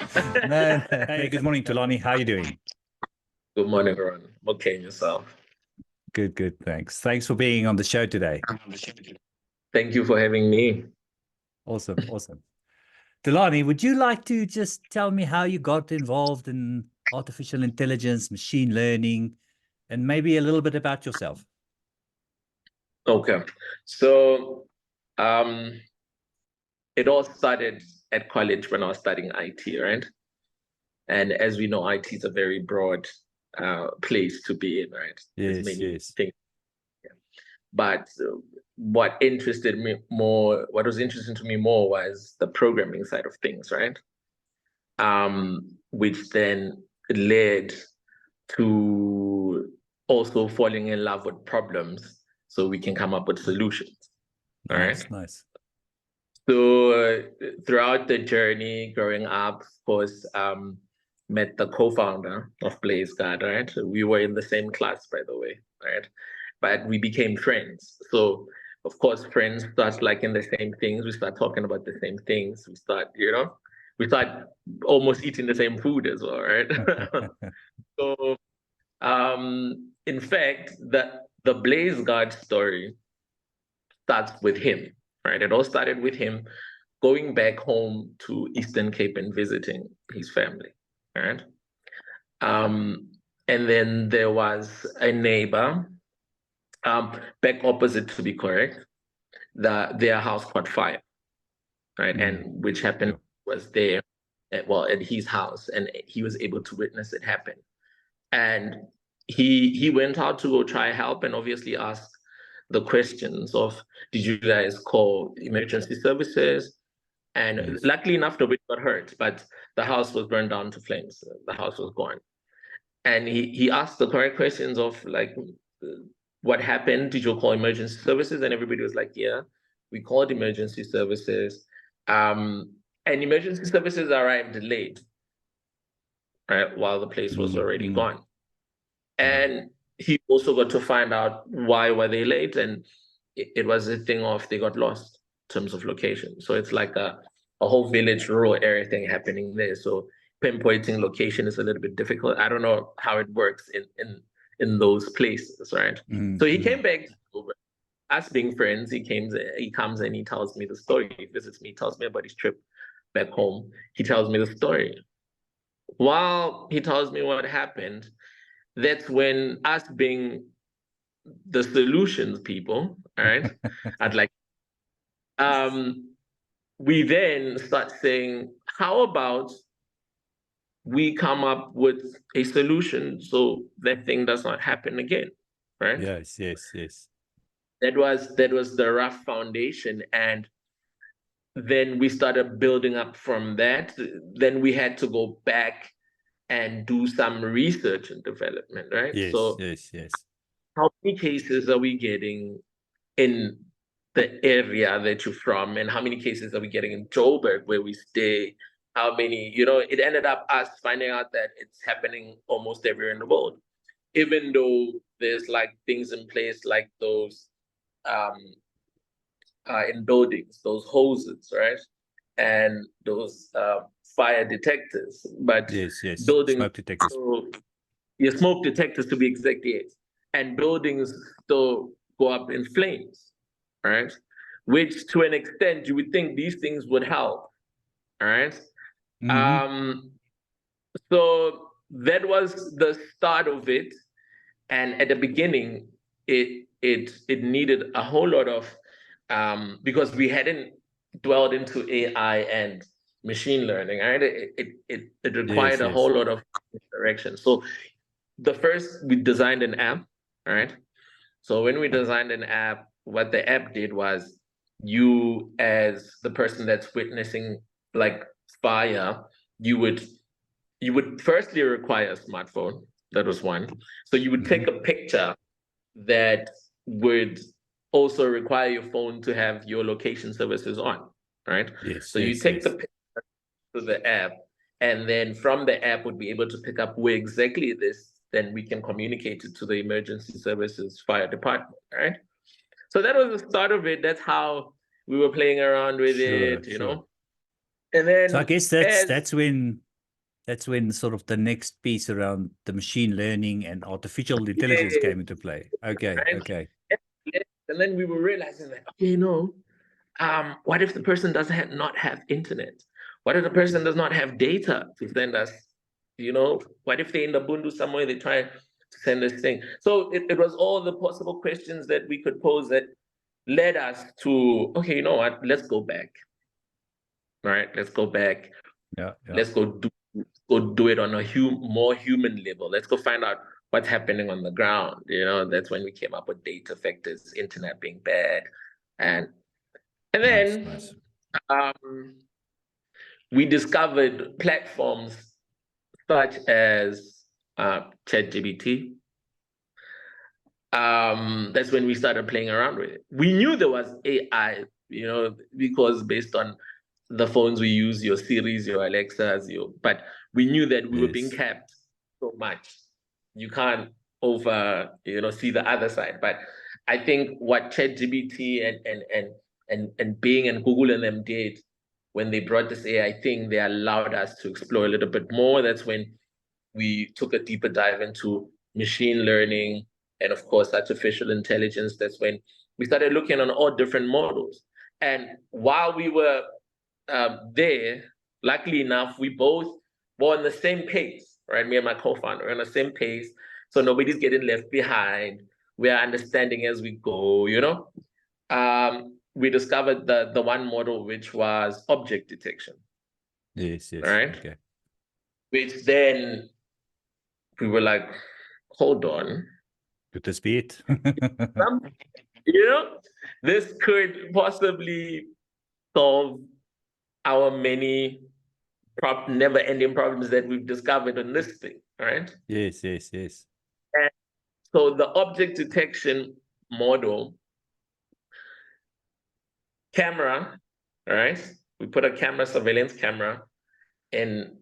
No, no. Hey, good morning, Thulani. How are you doing? Good morning, Ron. I'm okay, and yourself? Good, good. Thanks. Thanks for being on the show today. Thank you for having me. Awesome, awesome. Thulani, would you like to just tell me how you got involved in artificial intelligence, machine learning, and maybe a little bit about yourself? Okay. So, um, it all started at college when I was studying IT, right? And as we know, IT is a very broad place to be in, right? There's Yes, many yes. things. But what was interesting to me more was the programming side of things, right? Which then led to also falling in love with problems so we can come up with solutions. All right. Nice, nice. So throughout the journey growing up, of course, met the co-founder of Blazegard, right? We were in the same class, by the way, right? But we became friends. So of course, friends start liking the same things. We start talking about the same things. We start almost eating the same food as well, right? So in fact, the Blazegard story starts with him, right? It all started with him going back home to Eastern Cape and visiting his family, right? Um, and then there was a neighbor, back opposite to be correct, that their house caught fire, right? And which happened was there, at his house, and he was able to witness it happen. And he went out to go try help and obviously asked the questions of, did you guys call emergency services? And Yes. luckily enough, nobody got hurt, but the house was burned down to flames. The house was gone. And he asked the correct questions of like, what happened? Did you call emergency services? And everybody was like, yeah, we called emergency services. And emergency services arrived late, right, while the place was already gone. And he also got to find out why were they late, and it was a thing of they got lost in terms of location. So it's like a whole village, rural area thing happening there. So pinpointing location is a little bit difficult. I don't know how it works in those places, right? So he came back. Us being friends, he comes and he tells me the story. He visits me, tells me about his trip back home. He tells me the story. While he tells me what happened, that's when us being the solutions people, all right, I'd like, we then start saying, how about we come up with a solution so that thing does not happen again, right? Yes, yes, yes. That was the rough foundation, and then we started building up from that. Then we had to go back and do some research and development, right? Yes, So yes, yes. how many cases are we getting in the area that you're from, and how many cases are we getting in Joburg where we stay? How many, it ended up us finding out that it's happening almost everywhere in the world, even though there's like things in place like those in buildings, those hoses, right? And those fire detectors, but Yes, yes. buildings, Smoke detectors. your smoke detectors to be exactly it, and buildings still go up in flames, right? Which to an extent you would think these things would help, all right? So that was the start of it, and at the beginning, it needed a whole lot of because we hadn't dwelled into AI and machine learning, right? It required a whole lot of direction. So the first we designed an app, all right? So when we designed an app, what the app did was you as the person that's witnessing like fire, you would firstly require a smartphone. That was one. So you would take a picture that would also require your phone to have your location services on, right? Yes, so you take the picture to the app, and then from the app would be able to pick up where exactly it is, then we can communicate it to the emergency services fire department, right? So that was the start of it. That's how we were playing around with it, you know. And then So I guess that's when that's when sort of the next piece around the machine learning and artificial intelligence came into play. Okay, Right? okay. And then we were realizing that, okay, what if the person not have internet? What if the person does not have data to send us? What if they're in the bundu somewhere, they try to send us thing? So it was all the possible questions that we could pose that led us to, okay, you know what, let's go back. Right? Let's go back. Yeah. Let's go do it on a more human level. Let's go find out what's happening on the ground. That's when we came up with data factors, internet being bad. And then Nice. We discovered platforms such as ChatGPT. That's when we started playing around with it. We knew there was AI, because based on the phones we use, your Siris, your Alexas, but we knew that we were being capped so much. You can't see the other side. But I think what ChatGPT and Bing and Google and them did when they brought this AI thing, they allowed us to explore a little bit more. That's when we took a deeper dive into machine learning and, of course, artificial intelligence. That's when we started looking on all different models. And while we were there, luckily enough, we both were on the same pace, right? Me and my co-founder were on the same pace. So nobody's getting left behind. We are understanding as we go, we discovered the one model, which was object detection. Yes. Right? Okay. Which then we were like, hold on. Could this be it? This could possibly solve our many never-ending problems that we've discovered on this thing, right? Yes. And so the object detection model, camera, right? We put a surveillance camera in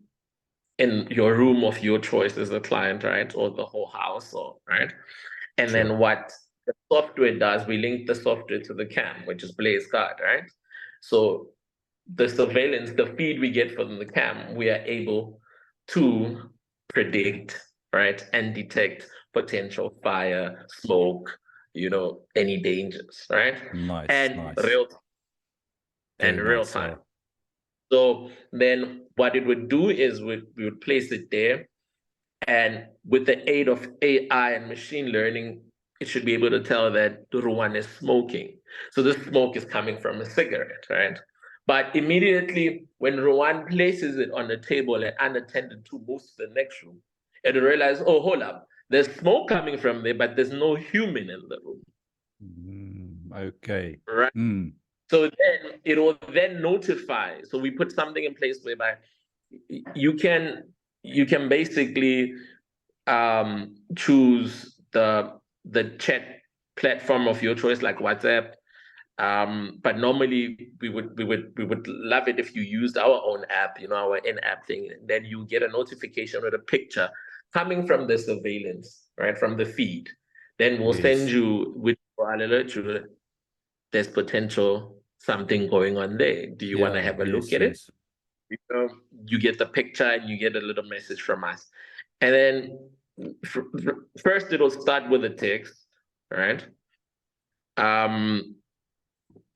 your room of your choice as a client, right? Or the whole house, right? And then what the software does, we link the software to the cam, which is Blazegard, right? So the surveillance, the feed we get from the cam, we are able to predict, right, and detect potential fire, smoke, any dangers, right? Nice. Real time. So then what it would do is we would place it there, and with the aid of AI and machine learning, it should be able to tell that Ruwan is smoking. So the smoke is coming from a cigarette, right? But immediately when Ruwan places it on the table and unattended to moves to the next room, it will realize, oh, hold up, there's smoke coming from there, but there's no human in the room. Okay. Right. So then it will then notify. So we put something in place whereby you can basically choose the chat platform of your choice, like WhatsApp. But normally we would love it if you used our own app, our in-app thing. Then you get a notification with a picture coming from the surveillance, right, from the feed. Then we'll send you with alert you. There's potential something going on there. Do you want to have a look at it? You get the picture and you get a little message from us. And then first it'll start with a text, right?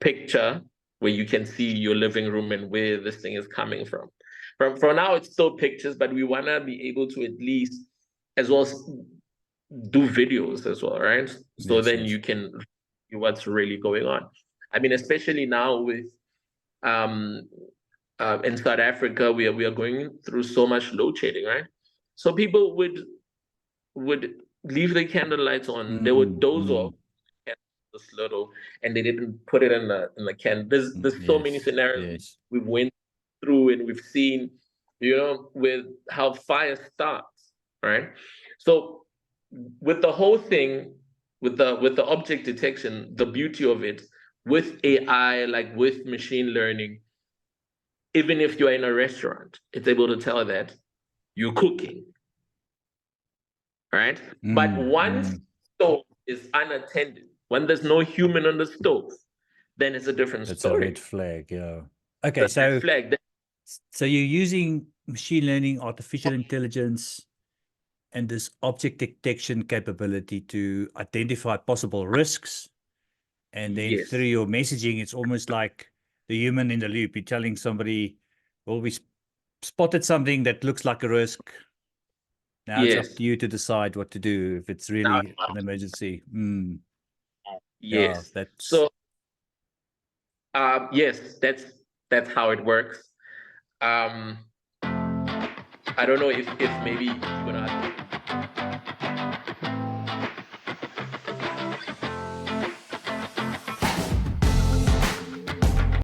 Picture where you can see your living room and where this thing is coming from. For now, it's still pictures, but we want to be able to at least as well do videos as well, right? So then you can see what's really going on. I mean, especially now with in South Africa, we are going through so much load shedding, right? So people would leave the candle lights on. They would doze off this little, and they didn't put it in the can. There's so many scenarios we've went through and we've seen, with how fire starts, right? So with the whole thing, with the object detection, the beauty of it with AI, like with machine learning, even if you're in a restaurant, it's able to tell that you're cooking, right? But once stove is unattended, when there's no human on the stove, then it's a different story. It's a red flag, yeah. Okay, so red flag. So you're using machine learning, artificial intelligence, and this object detection capability to identify possible risks. And then Yes. through your messaging, it's almost like the human in the loop. You're telling somebody, well, we spotted something that looks like a risk. Now it's up to you to decide what to do if it's really an emergency. Yeah, Yes. that's So, yes, that's how it works. I don't know if maybe you're gonna